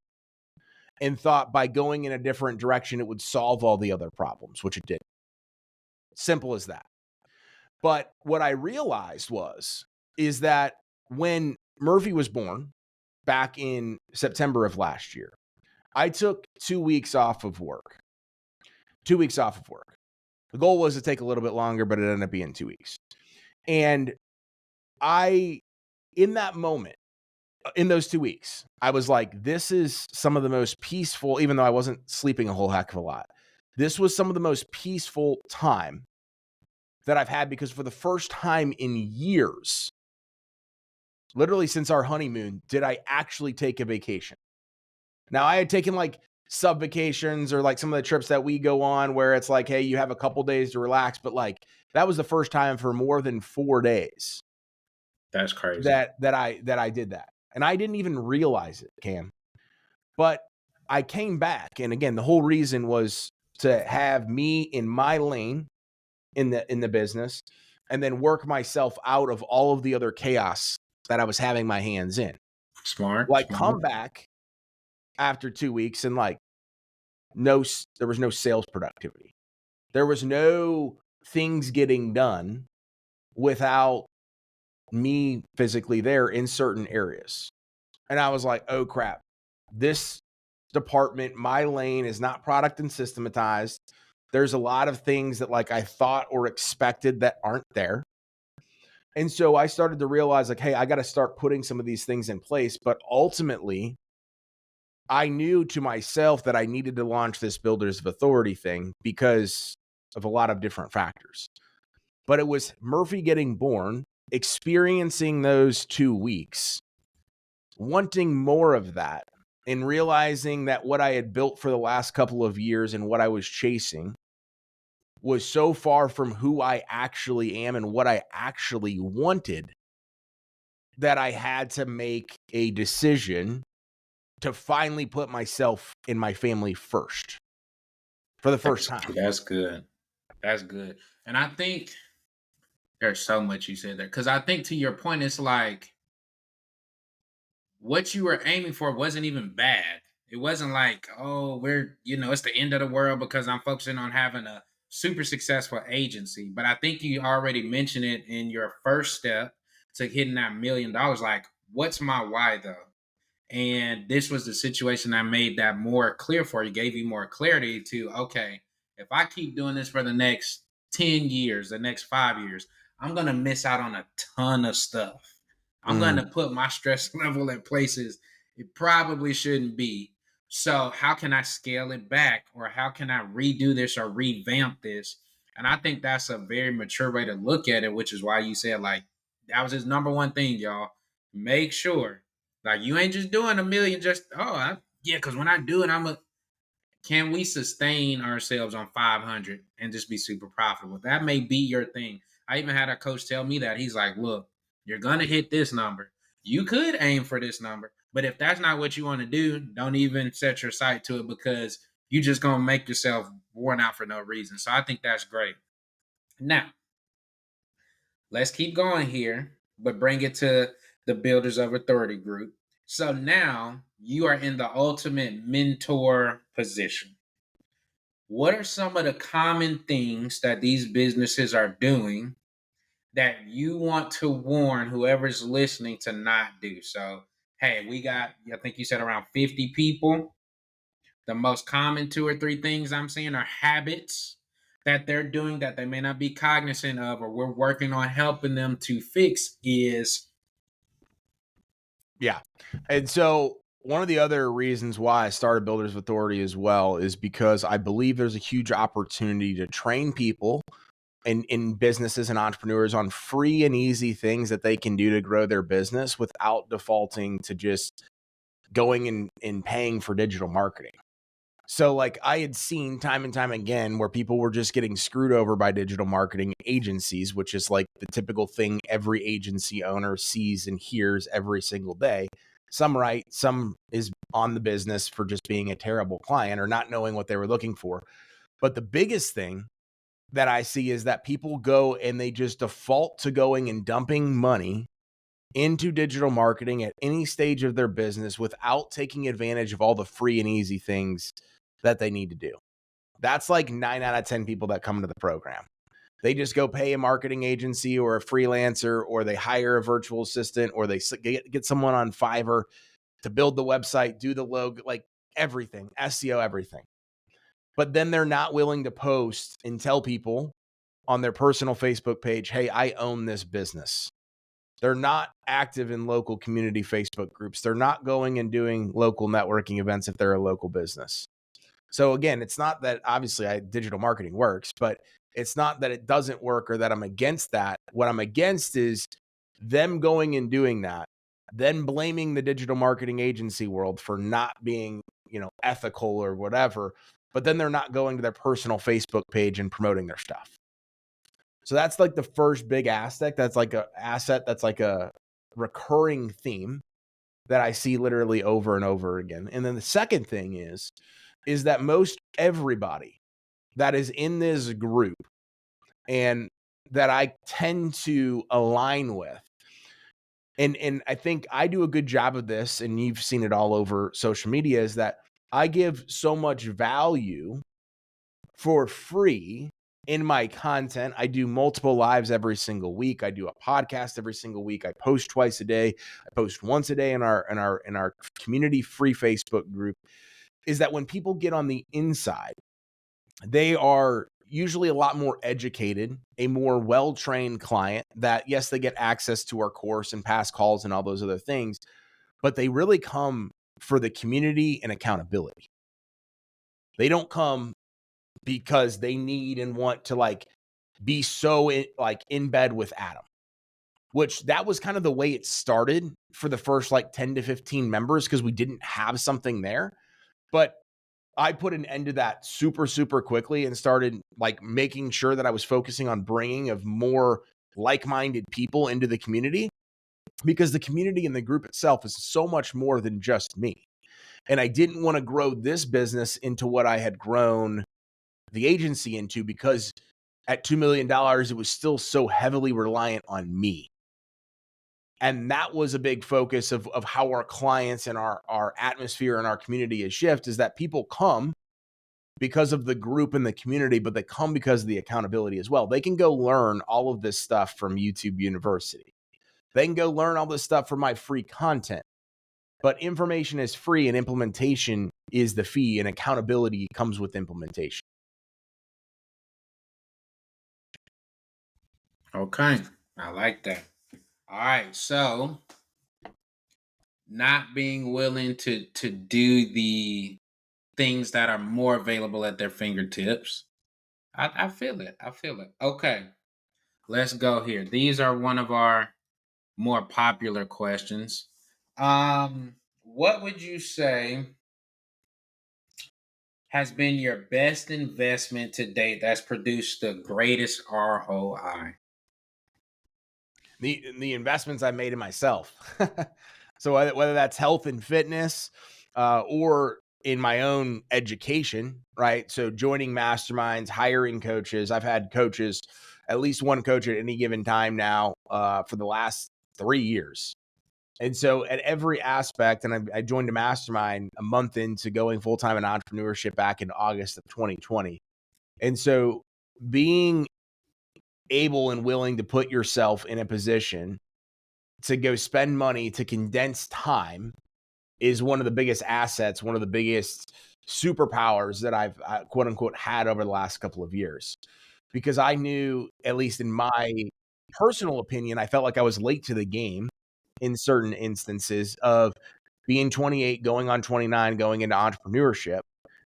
and thought by going in a different direction, it would solve all the other problems, which it did. Simple as that. But what I realized is that when Murphy was born back in September of last year, I took 2 weeks off of work. 2 weeks off of work. The goal was to take a little bit longer, but it ended up being 2 weeks. And in that moment, in those 2 weeks, I was like, this is some of the most peaceful, even though I wasn't sleeping a whole heck of a lot. This was some of the most peaceful time that I've had, because for the first time in years, literally since our honeymoon, did I actually take a vacation. Now, I had taken like sub vacations or like some of the trips that we go on where it's like, hey, you have a couple days to relax. But like that was the first time for more than 4 days. That's crazy. That I did that. And I didn't even realize it, Cam. But I came back. And again, the whole reason was to have me in my lane in the business and then work myself out of all of the other chaos that I was having my hands in. Smart. Like come back after 2 weeks and like there was no sales productivity. There was no things getting done without me physically there in certain areas. And I was like, oh crap, this department, my lane is not product and systematized. There's a lot of things that like I thought or expected that aren't there. And so I started to realize like, hey, I got to start putting some of these things in place. But ultimately, I knew to myself that I needed to launch this Builders of Authority thing because of a lot of different factors. But it was Murphy getting born, experiencing those 2 weeks, wanting more of that, and realizing that what I had built for the last couple of years and what I was chasing was so far from who I actually am and what I actually wanted that I had to make a decision to finally put myself and my family first for the first time. That's good. That's good. And I think there's so much you said there. Because I think to your point, it's like what you were aiming for wasn't even bad. It wasn't like, oh, it's the end of the world because I'm focusing on having a super successful agency. But I think you already mentioned it in your first step to hitting that $1 million. Like, what's my why though? And this was the situation that made that more clear for you, gave you more clarity to, okay, if I keep doing this for the next 10 years, the next 5 years, I'm going to miss out on a ton of stuff. I'm going to put my stress level at places it probably shouldn't be. So how can I scale it back, or how can I redo this or revamp this? And I think that's a very mature way to look at it, which is why you said like that was his number one thing, y'all. Make sure like you ain't just doing 1 million because when I do it, can we sustain ourselves on 500 and just be super profitable? That may be your thing. I even had a coach tell me that. He's like, look, you're going to hit this number. You could aim for this number, but if that's not what you want to do, don't even set your sight to it because you're just going to make yourself worn out for no reason. So I think that's great. Now, let's keep going here, but bring it to the Builders of Authority group. So now you are in the ultimate mentor position. What are some of the common things that these businesses are doing that you want to warn whoever's listening to not do? So, hey, I think you said around 50 people. The most common 2 or 3 things I'm seeing are habits that they're doing that they may not be cognizant of, or we're working on helping them to fix is. Yeah. And so one of the other reasons why I started Builders of Authority as well is because I believe there's a huge opportunity to train people in businesses and entrepreneurs on free and easy things that they can do to grow their business without defaulting to just going and paying for digital marketing. So like I had seen time and time again where people were just getting screwed over by digital marketing agencies, which is like the typical thing every agency owner sees and hears every single day. Some right, some is on the business for just being a terrible client or not knowing what they were looking for. But the biggest thing that I see is that people go and they just default to going and dumping money into digital marketing at any stage of their business without taking advantage of all the free and easy things that they need to do. That's like 9 out of 10 people that come to the program. They just go pay a marketing agency or a freelancer, or they hire a virtual assistant, or they get someone on Fiverr to build the website, do the logo, like everything, SEO, everything. But then they're not willing to post and tell people on their personal Facebook page, hey, I own this business. They're not active in local community Facebook groups. They're not going and doing local networking events if they're a local business. So again, it's not that obviously digital marketing works, but it's not that it doesn't work or that I'm against that. What I'm against is them going and doing that, then blaming the digital marketing agency world for not being, ethical or whatever, but then they're not going to their personal Facebook page and promoting their stuff. So that's like the first big aspect. That's like a asset. That's like a recurring theme that I see literally over and over again. And then the second thing is that most everybody that is in this group and that I tend to align with, and I think I do a good job of this, and you've seen it all over social media, is that I give so much value for free in my content. I do multiple lives every single week. I do a podcast every single week. I post twice a day. I post once a day in our community free Facebook group. Is that when people get on the inside, they are usually a lot more educated, a more well-trained client that, yes, they get access to our course and past calls and all those other things, but they really come for the community and accountability. They don't come because they need and want to like be so in bed with Adam, which that was kind of the way it started for the first like 10 to 15 members because we didn't have something there. But I put an end to that super, super quickly and started like making sure that I was focusing on bringing of more like-minded people into the community, because the community and the group itself is so much more than just me. And I didn't want to grow this business into what I had grown the agency into, because at $2 million, it was still so heavily reliant on me. And that was a big focus of how our clients and our atmosphere and our community is shift, is that people come because of the group and the community, but they come because of the accountability as well. They can go learn all of this stuff from YouTube University. They can go learn all this stuff from my free content, but information is free and implementation is the fee, and accountability comes with implementation. Okay, I like that. All right, so not being willing to do the things that are more available at their fingertips. I feel it. I feel it. Okay, let's go here. These are one of our more popular questions. What would you say has been your best investment to date that's produced the greatest ROI? The investments I made in myself. So whether that's health and fitness, or in my own education, right? So joining masterminds, hiring coaches. I've had coaches, at least one coach at any given time now, for the last 3 years. And so at every aspect, and I joined a mastermind a month into going full-time in entrepreneurship back in August of 2020. And so being able and willing to put yourself in a position to go spend money to condense time is one of the biggest assets, one of the biggest superpowers that I've quote unquote had over the last couple of years. Because I knew, at least in my personal opinion, I felt like I was late to the game in certain instances of being 28, going on 29, going into entrepreneurship,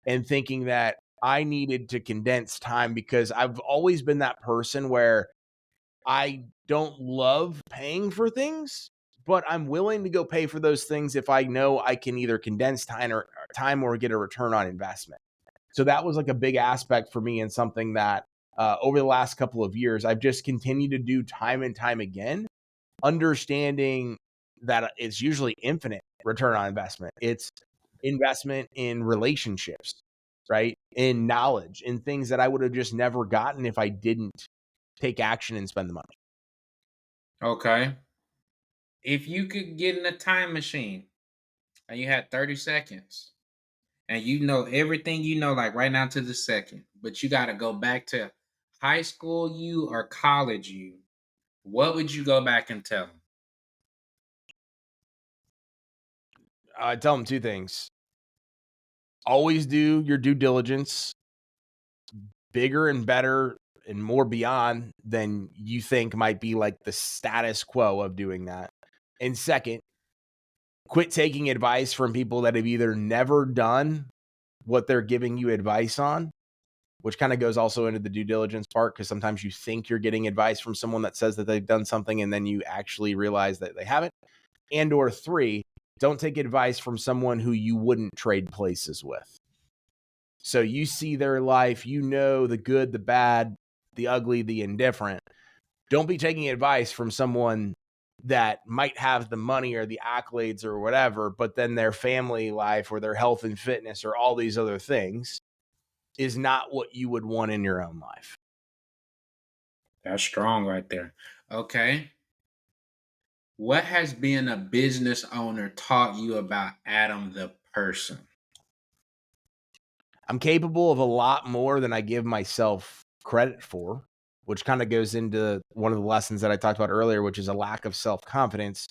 and thinking that I needed to condense time, because I've always been that person where I don't love paying for things, but I'm willing to go pay for those things if I know I can either condense time or get a return on investment. So that was like a big aspect for me, and something that over the last couple of years, I've just continued to do time and time again, understanding that it's usually infinite return on investment. It's investment in relationships, right? In knowledge, in things that I would have just never gotten if I didn't take action and spend the money. Okay. If you could get in a time machine and you had 30 seconds and you know everything you know, like right now to the second, but you got to go back to high school you or college you, what would you go back and tell them? I tell them two things. Always do your due diligence, bigger and better and more beyond than you think might be like the status quo of doing that. And second, quit taking advice from people that have either never done what they're giving you advice on, which kind of goes also into the due diligence part, because sometimes you think you're getting advice from someone that says that they've done something and then you actually realize that they haven't. And or three, don't take advice from someone who you wouldn't trade places with. So you see their life, you know the good, the bad, the ugly, the indifferent. Don't be taking advice from someone that might have the money or the accolades or whatever, but then their family life or their health and fitness or all these other things is not what you would want in your own life. That's strong right there. Okay. What has being a business owner taught you about Adam the person? I'm capable of a lot more than I give myself credit for, which kind of goes into one of the lessons that I talked about earlier, which is a lack of self-confidence.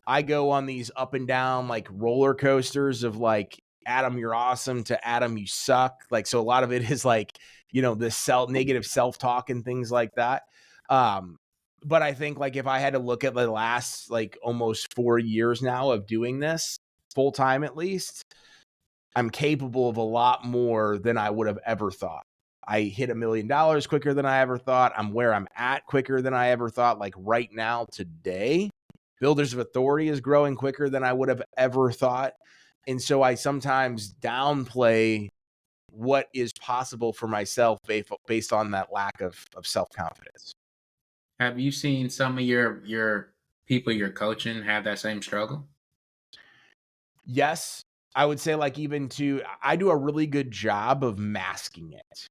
I go on these up and down like roller coasters of like, Adam, you're awesome, to Adam, you suck. Like, so a lot of it is like, this negative self-talk and things like that. But I think like if I had to look at the last like almost 4 years now of doing this full time, at least, I'm capable of a lot more than I would have ever thought. I hit $1 million quicker than I ever thought. I'm where I'm at quicker than I ever thought. Like right now, today, Builders of Authority is growing quicker than I would have ever thought. And so I sometimes downplay what is possible for myself based on that lack of self-confidence. Have you seen some of your people you're coaching have that same struggle? Yes, I would say like I do a really good job of masking it.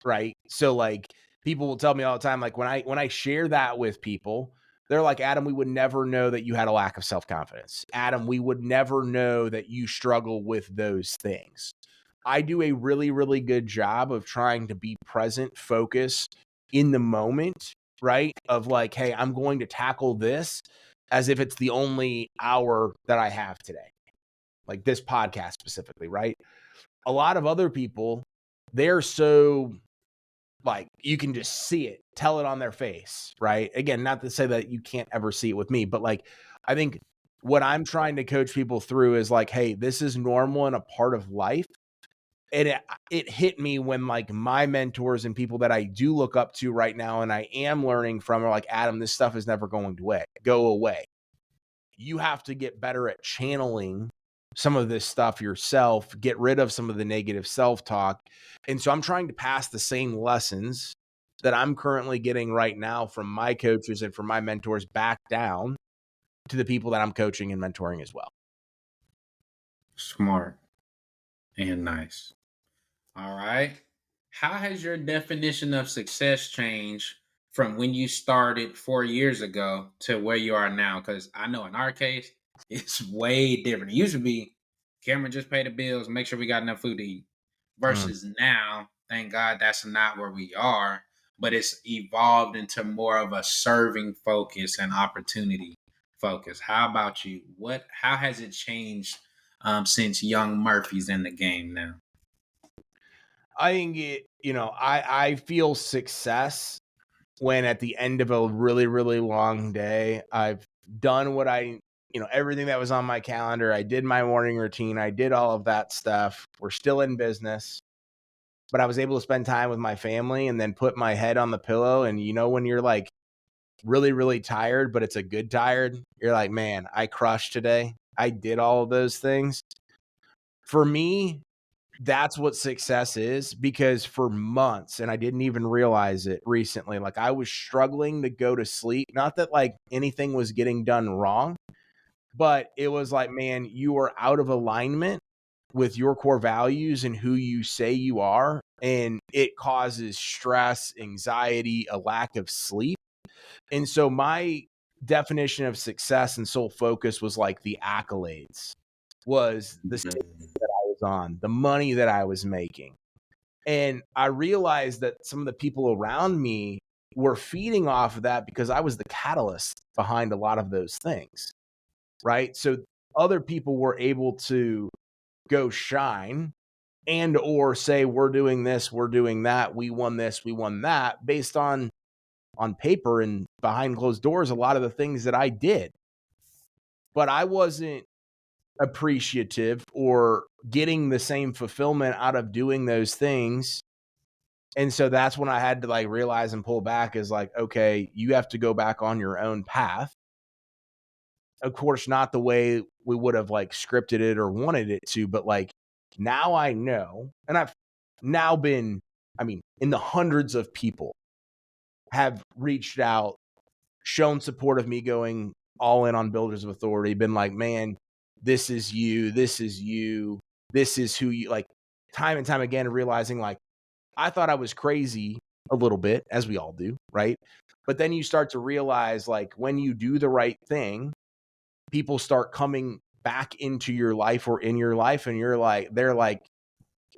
Right. So like people will tell me all the time, like when I share that with people, they're like, Adam, we would never know that you had a lack of self-confidence. Adam, we would never know that you struggle with those things. I do a really, really good job of trying to be present, focused in the moment, right? Of like, hey, I'm going to tackle this as if it's the only hour that I have today, like this podcast specifically, right? A lot of other people, they're so like you can just see it, tell it on their face, right? Again, not to say that you can't ever see it with me, but like I think what I'm trying to coach people through is like, hey, this is normal and a part of life. And it hit me when like my mentors and people that I do look up to right now and I am learning from are like, Adam, this stuff is never going to go away. You have to get better at channeling some of this stuff yourself, get rid of some of the negative self-talk. And so I'm trying to pass the same lessons that I'm currently getting right now from my coaches and from my mentors back down to the people that I'm coaching and mentoring as well. Smart and nice. All right. How has your definition of success changed from when you started 4 years ago to where you are now? Because I know in our case, it's way different. It used to be Cameron just pay the bills, make sure we got enough food to eat. Mm. Versus now, thank God that's not where we are, but it's evolved into more of a serving focus and opportunity focus. How about you? How has it changed since young Murphy's in the game now? I think I feel success when at the end of a really, really long day, I've done what everything that was on my calendar. I did my morning routine. I did all of that stuff. We're still in business, but I was able to spend time with my family and then put my head on the pillow. And when you're like really, really tired, but it's a good tired. You're like, man, I crushed today. I did all of those things. For me, that's what success is, because for months, and I didn't even realize it recently, like I was struggling to go to sleep. Not that like anything was getting done wrong, but it was like, man, you are out of alignment with your core values and who you say you are. And it causes stress, anxiety, a lack of sleep. And so my definition of success and sole focus was like the accolades, was the stage that I was on, the money that I was making. And I realized that some of the people around me were feeding off of that because I was the catalyst behind a lot of those things. Right. So other people were able to go shine and or say, we're doing this, we're doing that, we won this, we won that, based on paper and behind closed doors, a lot of the things that I did. But I wasn't appreciative or getting the same fulfillment out of doing those things. And so that's when I had to like realize and pull back, is like, okay, you have to go back on your own path. Of course, not the way we would have like scripted it or wanted it to, but like now I know, and I've now been, I mean, in the hundreds of people have reached out, shown support of me going all in on Builders of Authority, been like, man, this is you, this is you, this is who you, like, time and time again, realizing like I thought I was crazy a little bit, as we all do, right? But then you start to realize, like, when you do the right thing, people start coming back into your life or in your life, and you're like, they're like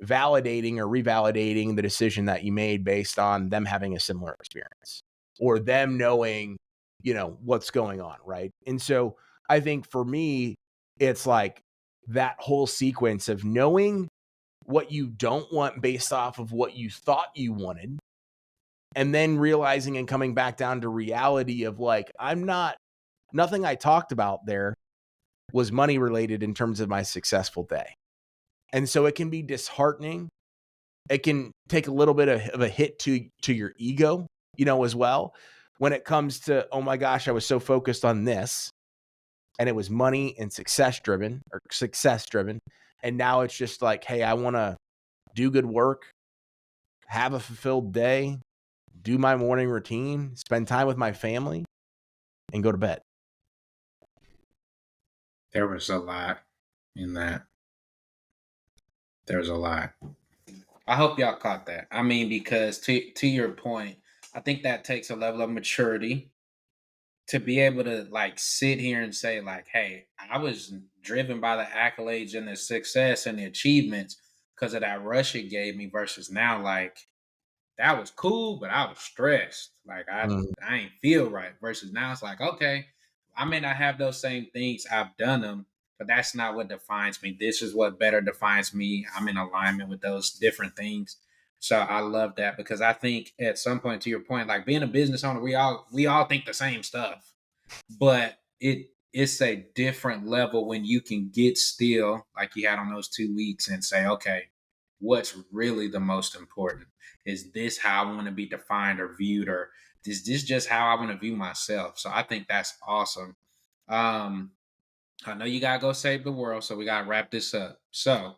validating or revalidating the decision that you made based on them having a similar experience or them knowing, you know, what's going on, right? And so I think for me, it's like that whole sequence of knowing what you don't want based off of what you thought you wanted, and then realizing and coming back down to reality of like, nothing I talked about there was money related in terms of my successful day. And so it can be disheartening. It can take a little bit of a hit to your ego, you know, as well, when it comes to, oh my gosh, I was so focused on this and it was money and success driven. And now it's just like, hey, I want to do good work, have a fulfilled day, do my morning routine, spend time with my family, and go to bed. There was a lot in that. There's a lot. I hope y'all caught that. I mean, because to your point, I think that takes a level of maturity to be able to like sit here and say like, hey, I was driven by the accolades and the success and the achievements because of that rush it gave me, versus now like that was cool, but I was stressed. Like I ain't feel right. Versus now it's like, okay, I may not have those same things. I've done them, but that's not what defines me. This is what better defines me. I'm in alignment with those different things. So I love that, because I think at some point, to your point, like being a business owner, we all think the same stuff, but it's a different level when you can get still like you had on those 2 weeks and say, okay, what's really the most important? Is this how I want to be defined or viewed, or is this just how I want to view myself? So I think that's awesome. um I know you gotta go save the world, so we gotta wrap this up. So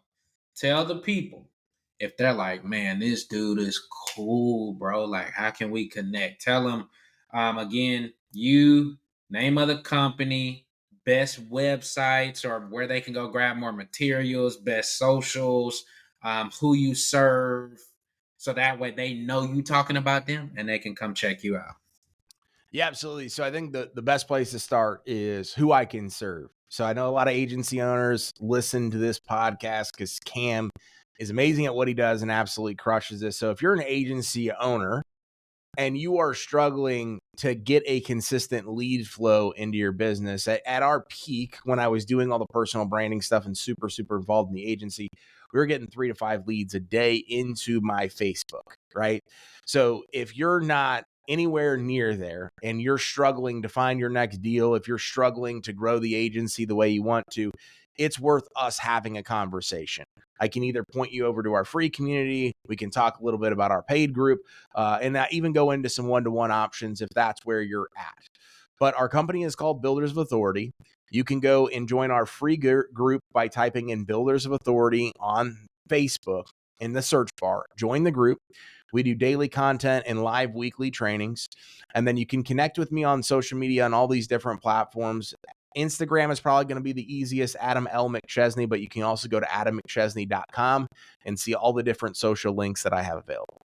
tell the people, if they're like, man, this dude is cool, bro. Like, how can we connect? Tell them, again, you, name of the company, best websites or where they can go grab more materials, best socials, who you serve. So that way they know you talking about them and they can come check you out. Yeah, absolutely. So I think the best place to start is who I can serve. So I know a lot of agency owners listen to this podcast because Cam is amazing at what he does and absolutely crushes this. So if you're an agency owner and you are struggling to get a consistent lead flow into your business, at our peak, when I was doing all the personal branding stuff and super, super involved in the agency, we were getting 3 to 5 leads a day into my Facebook, right? So if you're not anywhere near there and you're struggling to find your next deal, if you're struggling to grow the agency the way you want to, it's worth us having a conversation. I can either point you over to our free community. We can talk a little bit about our paid group, and even go into some one-to-one options if that's where you're at. But our company is called Builders of Authority. You can go and join our free group by typing in Builders of Authority on Facebook in the search bar. Join the group. We do daily content and live weekly trainings. And then you can connect with me on social media on all these different platforms. Instagram is probably going to be the easiest, Adam L. McChesney, but you can also go to adammcchesney.com and see all the different social links that I have available.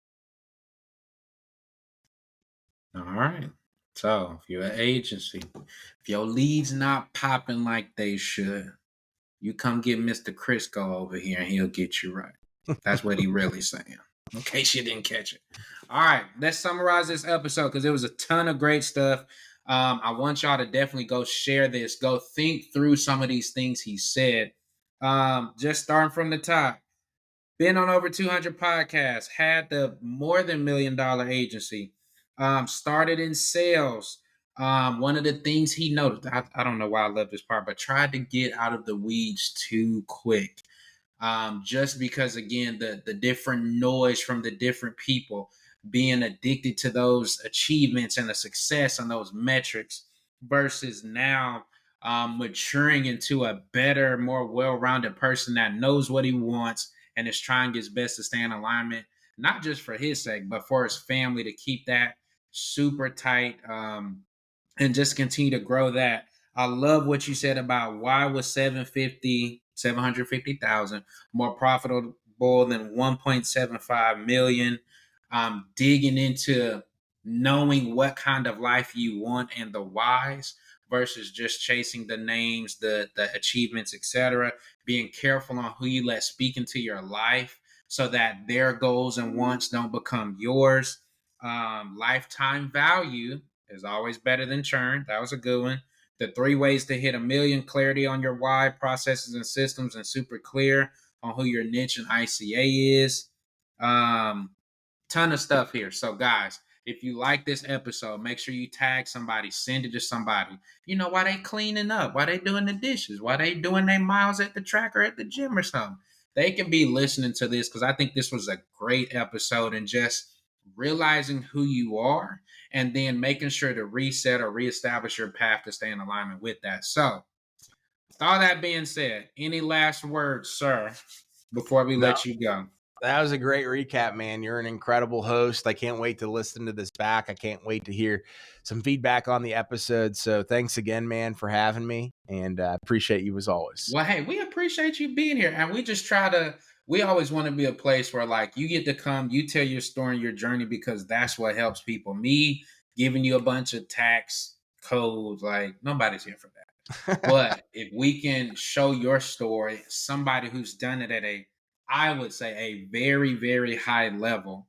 All right. So if you're an agency, if your leads not popping like they should, you come get Mr. Crisco over here and he'll get you right. That's what he really saying. In case you didn't catch it. All right, let's summarize this episode because it was a ton of great stuff. I want y'all to definitely go share this. Go think through some of these things he said. Just starting from the top. Been on over 200 podcasts, had the more than $1 million agency, started in sales. One of the things he noticed, I don't know why I love this part, but tried to get out of the weeds too quick. Just because, again, the different noise from the different people, being addicted to those achievements and the success and those metrics versus now maturing into a better, more well-rounded person that knows what he wants and is trying his best to stay in alignment, not just for his sake, but for his family to keep that super tight, and just continue to grow that. I love what you said about why was 750,000 more profitable than 1.75 million. Digging into knowing what kind of life you want and the whys versus just chasing the names, the achievements, etc. Being careful on who you let speak into your life so that their goals and wants don't become yours. Lifetime value is always better than churn. That was a good one. The 3 ways to hit $1 million, clarity on your why, processes and systems, and super clear on who your niche and ICA is. Ton of stuff here. So, guys, if you like this episode, make sure you tag somebody, send it to somebody. You know, why they cleaning up, why they doing the dishes, why they doing their miles at the track or at the gym or something. They can be listening to this because I think this was a great episode, and just realizing who you are and then making sure to reset or reestablish your path to stay in alignment with that. So, with all that being said, any last words, sir, before we let you go? That was a great recap, man. You're an incredible host. I can't wait to listen to this back. I can't wait to hear some feedback on the episode. So thanks again, man, for having me, and I appreciate you as always. Well, hey, we appreciate you being here, and we always want to be a place where, like, you get to come, you tell your story and your journey, because that's what helps people. Me giving you a bunch of tax codes, like, nobody's here for that. But if we can show your story, somebody who's done it at I would say, a very, very high level,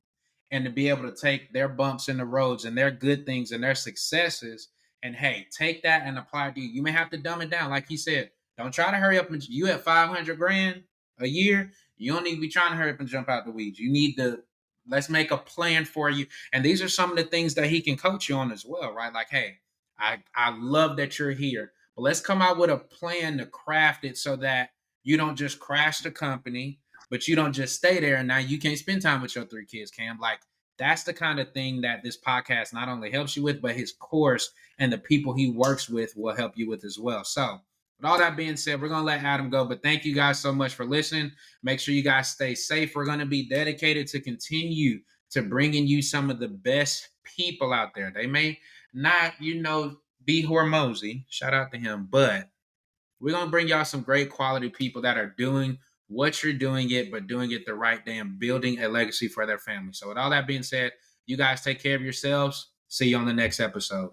and to be able to take their bumps in the roads and their good things and their successes, and hey, take that and apply it to you. You may have to dumb it down, like he said. Don't try to hurry up and you at 500 grand a year. You don't need to be trying to hurry up and jump out the weeds. You need to let's make a plan for you. And these are some of the things that he can coach you on as well, right? Like, hey, I love that you're here, but let's come out with a plan to craft it so that you don't just crash the company, but you don't just stay there and now you can't spend time with your 3 kids, Cam. Like, that's the kind of thing that this podcast not only helps you with, but his course and the people he works with will help you with as well. So, with all that being said, we're going to let Adam go. But thank you guys so much for listening. Make sure you guys stay safe. We're going to be dedicated to continue to bringing you some of the best people out there. They may not, be Hormozy. Shout out to him. But we're going to bring y'all some great quality people that are doing what you're doing it, but doing it the right day and building a legacy for their family. So with all that being said, you guys take care of yourselves. See you on the next episode.